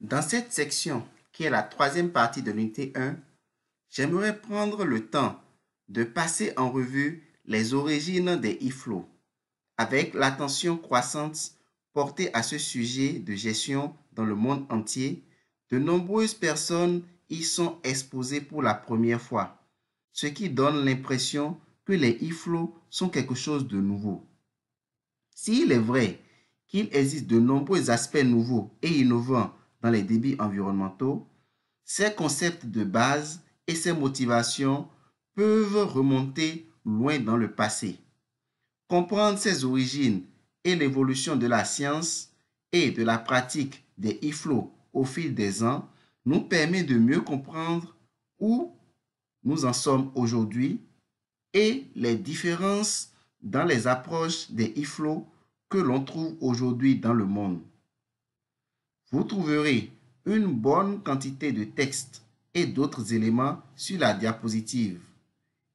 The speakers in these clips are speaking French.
Dans cette section, qui est la troisième partie de l'unité 1, j'aimerais prendre le temps de passer en revue les origines des e-flows, avec l'attention croissante portée à ce sujet de gestion dans le monde entier. De nombreuses personnes y sont exposées pour la première fois, ce qui donne l'impression que les e-flows sont quelque chose de nouveau. S'il est vrai qu'il existe de nombreux aspects nouveaux et innovants dans les débits environnementaux, ces concepts de base et ces motivations peuvent remonter loin dans le passé. Comprendre ses origines et l'évolution de la science et de la pratique des e-flows au fil des ans nous permet de mieux comprendre où nous en sommes aujourd'hui et les différences dans les approches des e-flows que l'on trouve aujourd'hui dans le monde. Vous trouverez une bonne quantité de textes et d'autres éléments sur la diapositive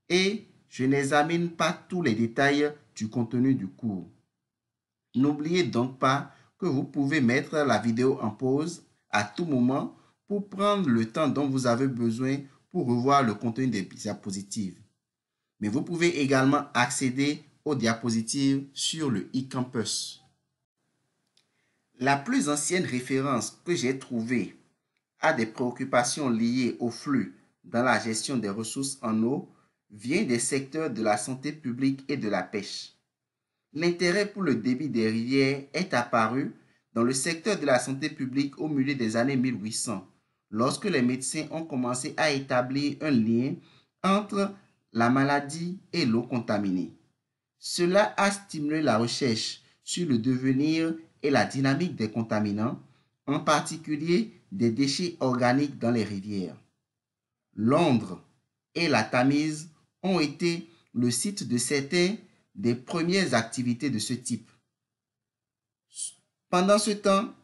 et je n'examine pas tous les détails du contenu du cours. N'oubliez donc pas que vous pouvez mettre la vidéo en pause à tout moment pour prendre le temps dont vous avez besoin pour revoir le contenu des diapositives. Mais vous pouvez également accéder aux diapositives sur le eCampus. La plus ancienne référence que j'ai trouvée à des préoccupations liées au flux dans la gestion des ressources en eau vient des secteurs de la santé publique et de la pêche. L'intérêt pour le débit des rivières est apparu dans le secteur de la santé publique au milieu des années 1800, lorsque les médecins ont commencé à établir un lien entre la maladie et l'eau contaminée. Cela a stimulé la recherche sur le devenir et la dynamique des contaminants, en particulier des déchets organiques dans les rivières. Londres et la Tamise ont été le site de certaines des premières activités de ce type. Pendant ce temps,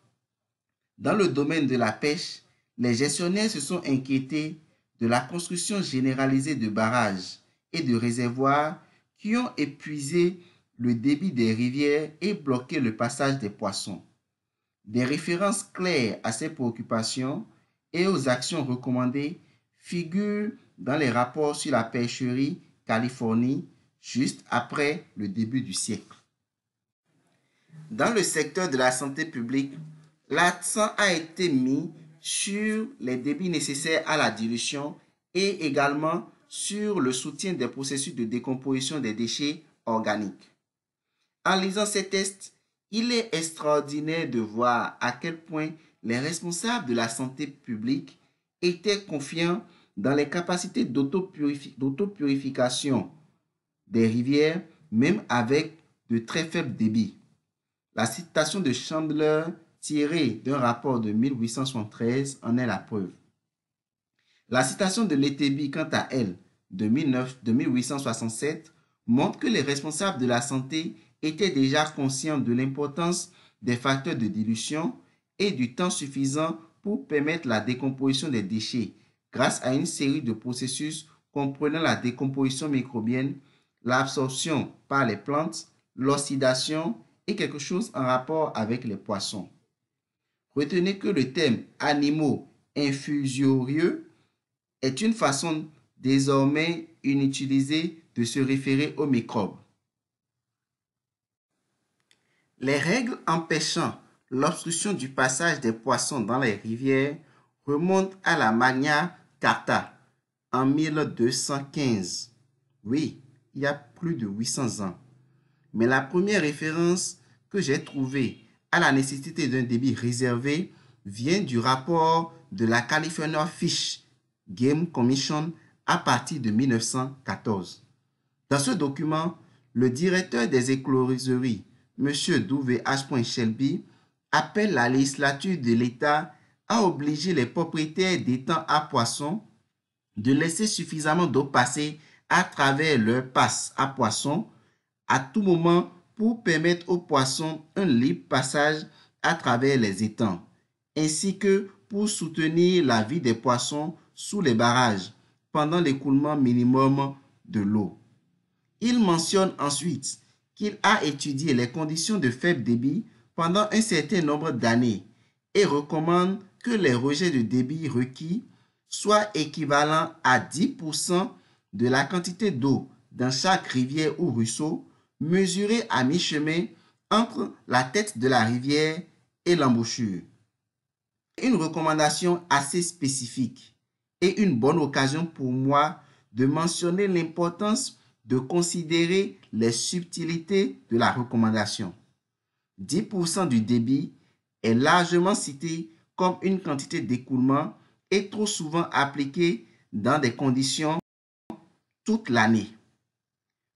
dans le domaine de la pêche, les gestionnaires se sont inquiétés de la construction généralisée de barrages et de réservoirs qui ont épuisé le débit des rivières et bloqué le passage des poissons. Des références claires à ces préoccupations et aux actions recommandées figurent dans les rapports sur la pêcherie Californie juste après le début du siècle. Dans le secteur de la santé publique, l'accent a été mis sur les débits nécessaires à la dilution et également sur le soutien des processus de décomposition des déchets organiques. En lisant ces tests, il est extraordinaire de voir à quel point les responsables de la santé publique étaient confiants dans les capacités d'autopurification des rivières, même avec de très faibles débits. La citation de Chandler, tirée d'un rapport de 1873, en est la preuve. La citation de Letébi, quant à elle, de 1867, montre que les responsables de la santé étaient déjà conscients de l'importance des facteurs de dilution et du temps suffisant pour permettre la décomposition des déchets grâce à une série de processus comprenant la décomposition microbienne, l'absorption par les plantes, l'oxydation et quelque chose en rapport avec les poissons. Retenez que le terme animaux infusorieux est une façon désormais inutilisée de se référer aux microbes. Les règles empêchant l'obstruction du passage des poissons dans les rivières remontent à la Magna Carta en 1215. Oui, il y a plus de 800 ans. Mais la première référence que j'ai trouvée à la nécessité d'un débit réservé vient du rapport de la California Fish Game Commission à partir de 1914. Dans ce document, le directeur des écloseries, M. W.H. Shelby, appelle la législature de l'État à obliger les propriétaires d'étangs à poissons de laisser suffisamment d'eau passer à travers leur passe à poissons à tout moment pour permettre aux poissons un libre passage à travers les étangs, ainsi que pour soutenir la vie des poissons sous les barrages pendant l'écoulement minimum de l'eau. Il mentionne ensuite qu'il a étudié les conditions de faible débit pendant un certain nombre d'années et recommande que les rejets de débit requis soient équivalents à 10% de la quantité d'eau dans chaque rivière ou ruisseau mesurée à mi-chemin entre la tête de la rivière et l'embouchure. Une recommandation assez spécifique et une bonne occasion pour moi de mentionner l'importance de considérer les subtilités de la recommandation. 10% du débit est largement cité comme une quantité d'écoulement et trop souvent appliquée dans des conditions toute l'année.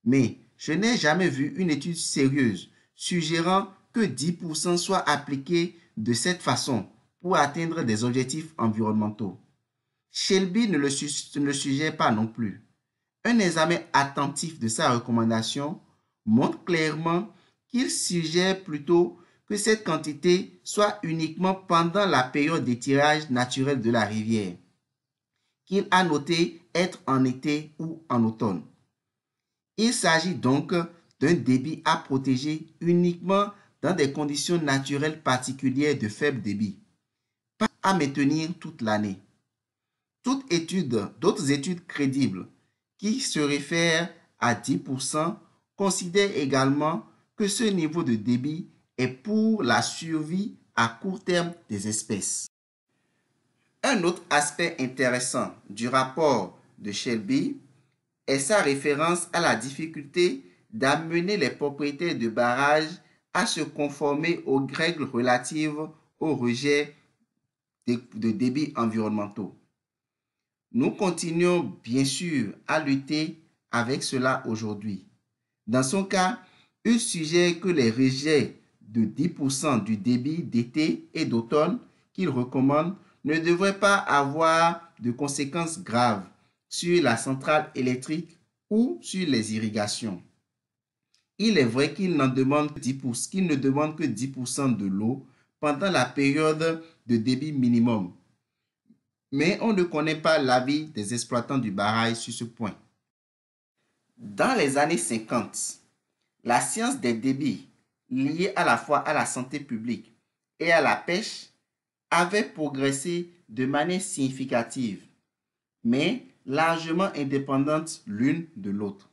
Mais je n'ai jamais vu une étude sérieuse suggérant que 10% soit appliqué de cette façon pour atteindre des objectifs environnementaux. Shelby ne le suggère pas non plus. Un examen attentif de sa recommandation montre clairement qu'il suggère plutôt que cette quantité soit uniquement pendant la période d'étirage naturel de la rivière, qu'il a noté être en été ou en automne. Il s'agit donc d'un débit à protéger uniquement dans des conditions naturelles particulières de faible débit, pas à maintenir toute l'année. D'autres études crédibles qui se réfèrent à 10% considèrent également que ce niveau de débit est pour la survie à court terme des espèces. Un autre aspect intéressant du rapport de Shelby est sa référence à la difficulté d'amener les propriétaires de barrages à se conformer aux règles relatives au rejet de débits environnementaux. Nous continuons bien sûr à lutter avec cela aujourd'hui. Dans son cas, il suggère que les rejets de 10% du débit d'été et d'automne qu'il recommande ne devraient pas avoir de conséquences graves sur la centrale électrique ou sur les irrigations. Il est vrai qu'il ne demande que 10% de l'eau pendant la période de débit minimum. Mais on ne connaît pas l'avis des exploitants du barrage sur ce point. Dans les années 50, la science des débits, liée à la fois à la santé publique et à la pêche, avait progressé de manière significative, mais largement indépendantes l'une de l'autre.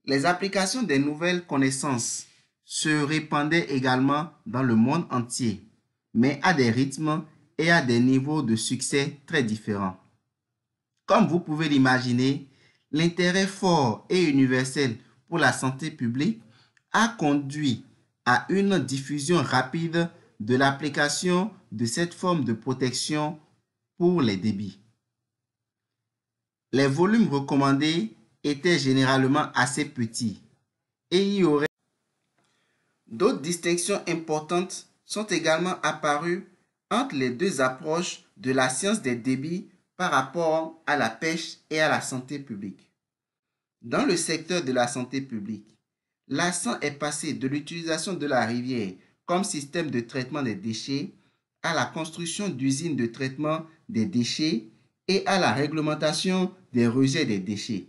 Les applications des nouvelles connaissances se répandaient également dans le monde entier, mais à des rythmes et à des niveaux de succès très différents. Comme vous pouvez l'imaginer, l'intérêt fort et universel pour la santé publique a conduit à une diffusion rapide de l'application de cette forme de protection pour les débits. Les volumes recommandés étaient généralement assez petits et il y aurait d'autres distinctions importantes sont également apparues entre les deux approches de la science des débits par rapport à la pêche et à la santé publique. Dans le secteur de la santé publique, l'accent est passé de l'utilisation de la rivière comme système de traitement des déchets à la construction d'usines de traitement des déchets et à la réglementation des rejets des déchets.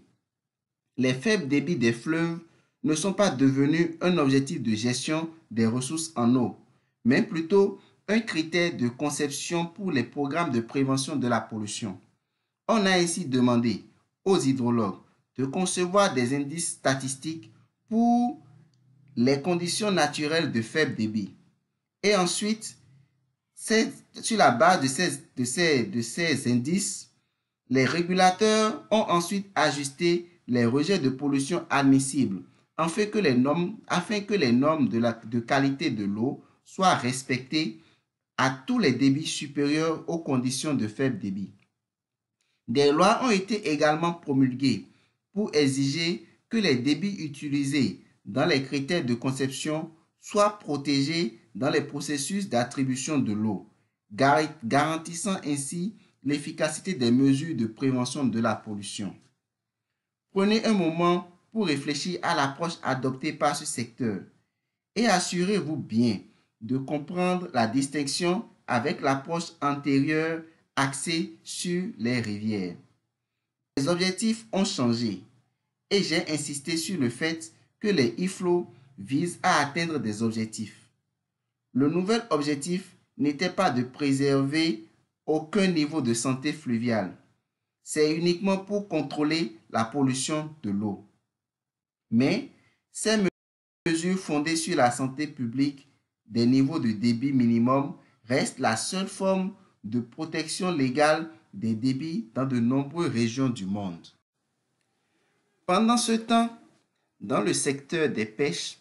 Les faibles débits des fleuves ne sont pas devenus un objectif de gestion des ressources en eau, mais plutôt un critère de conception pour les programmes de prévention de la pollution. On a ainsi demandé aux hydrologues de concevoir des indices statistiques pour les conditions naturelles de faible débit. Et ensuite, sur la base de ces indices, les régulateurs ont ensuite ajusté les rejets de pollution admissibles afin que les normes de qualité de l'eau soient respectées à tous les débits supérieurs aux conditions de faible débit. Des lois ont été également promulguées pour exiger que les débits utilisés dans les critères de conception soient protégés dans les processus d'attribution de l'eau, garantissant ainsi l'efficacité des mesures de prévention de la pollution. Prenez un moment pour réfléchir à l'approche adoptée par ce secteur et assurez-vous bien de comprendre la distinction avec l'approche antérieure axée sur les rivières. Les objectifs ont changé et j'ai insisté sur le fait que les IFLO visent à atteindre des objectifs. Le nouvel objectif n'était pas de préserver aucun niveau de santé fluviale. C'est uniquement pour contrôler la pollution de l'eau. Mais ces mesures fondées sur la santé publique des niveaux de débit minimum restent la seule forme de protection légale des débits dans de nombreuses régions du monde. Pendant ce temps, dans le secteur des pêches,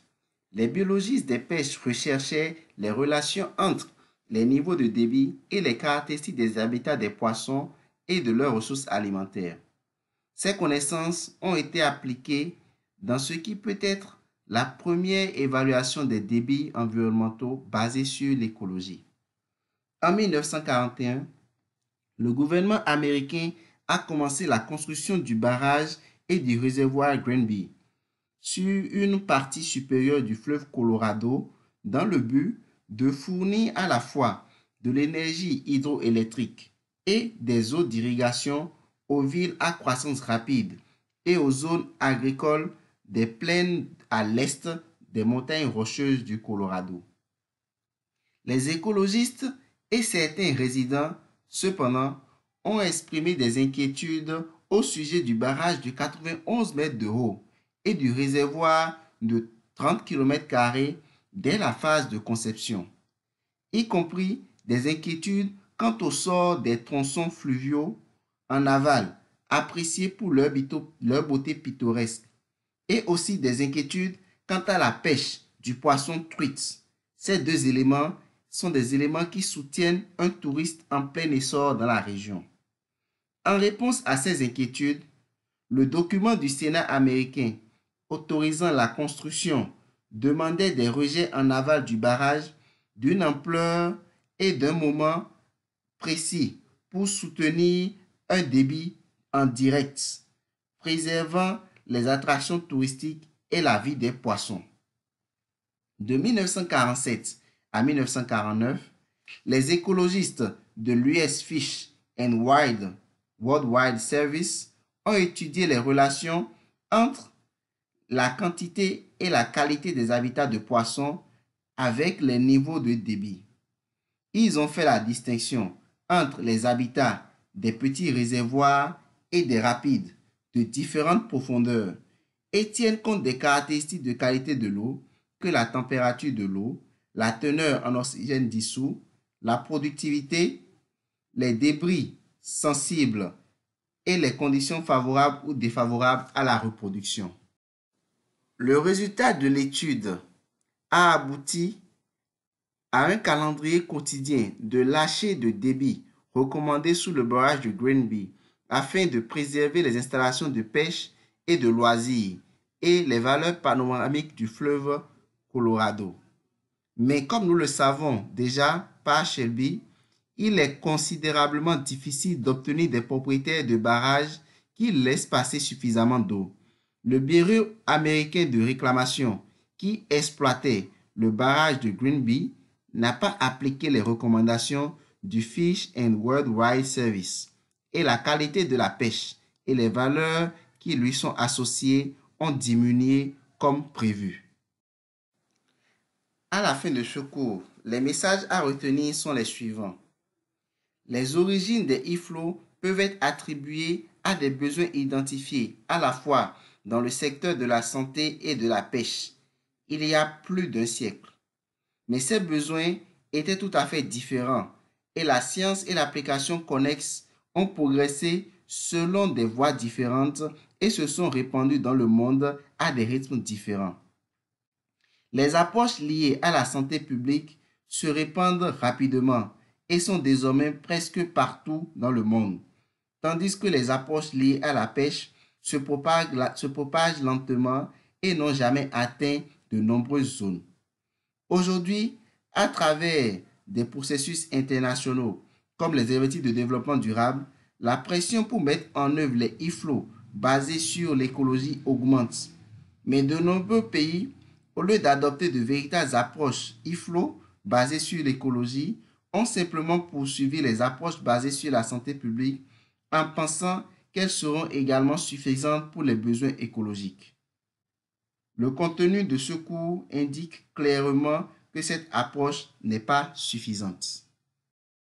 les biologistes des pêches recherchaient les relations entre les niveaux de débit et les caractéristiques des habitats des poissons et de leurs ressources alimentaires. Ces connaissances ont été appliquées dans ce qui peut être la première évaluation des débits environnementaux basée sur l'écologie. En 1941, le gouvernement américain a commencé la construction du barrage et du réservoir Granby sur une partie supérieure du fleuve Colorado dans le but de fournir à la fois de l'énergie hydroélectrique et des eaux d'irrigation aux villes à croissance rapide et aux zones agricoles des plaines à l'est des montagnes rocheuses du Colorado. Les écologistes et certains résidents, cependant, ont exprimé des inquiétudes au sujet du barrage de 91 mètres de haut et du réservoir de 30 km² dès la phase de conception, y compris des inquiétudes quant au sort des tronçons fluviaux en aval, appréciés pour leur beauté pittoresque, et aussi des inquiétudes quant à la pêche du poisson truite. Ces deux éléments sont des éléments qui soutiennent un tourisme en plein essor dans la région. En réponse à ces inquiétudes, le document du Sénat américain autorisant la construction demandait des rejets en aval du barrage d'une ampleur et d'un moment précis pour soutenir un débit en direct, préservant les attractions touristiques et la vie des poissons. De 1947 à 1949, les écologistes de l'US Fish and Wildlife Service ont étudié les relations entre la quantité et la qualité des habitats de poissons avec les niveaux de débit. Ils ont fait la distinction entre les habitats des petits réservoirs et des rapides de différentes profondeurs et tiennent compte des caractéristiques de qualité de l'eau que la température de l'eau, la teneur en oxygène dissous, la productivité, les débris sensibles et les conditions favorables ou défavorables à la reproduction. Le résultat de l'étude a abouti à un calendrier quotidien de lâcher de débit recommandé sous le barrage de Granby afin de préserver les installations de pêche et de loisirs et les valeurs panoramiques du fleuve Colorado. Mais comme nous le savons déjà par Shelby, il est considérablement difficile d'obtenir des propriétaires de barrages qui laissent passer suffisamment d'eau. Le bureau américain de réclamation qui exploitait le barrage de Granby n'a pas appliqué les recommandations du Fish and Wildlife Service et la qualité de la pêche et les valeurs qui lui sont associées ont diminué comme prévu. À la fin de ce cours, les messages à retenir sont les suivants. Les origines des iflots peuvent être attribuées à des besoins identifiés à la fois dans le secteur de la santé et de la pêche il y a plus d'un siècle. Mais ces besoins étaient tout à fait différents et la science et l'application connexe ont progressé selon des voies différentes et se sont répandues dans le monde à des rythmes différents. Les approches liées à la santé publique se répandent rapidement et sont désormais presque partout dans le monde, tandis que les approches liées à la pêche se propagent lentement et n'ont jamais atteint de nombreuses zones. Aujourd'hui, à travers des processus internationaux comme les objectifs de développement durable, la pression pour mettre en œuvre les IFLO basés sur l'écologie augmente. Mais de nombreux pays, au lieu d'adopter de véritables approches IFLO basées sur l'écologie, ont simplement poursuivi les approches basées sur la santé publique en pensant qu'elles seront également suffisantes pour les besoins écologiques. Le contenu de ce cours indique clairement que cette approche n'est pas suffisante.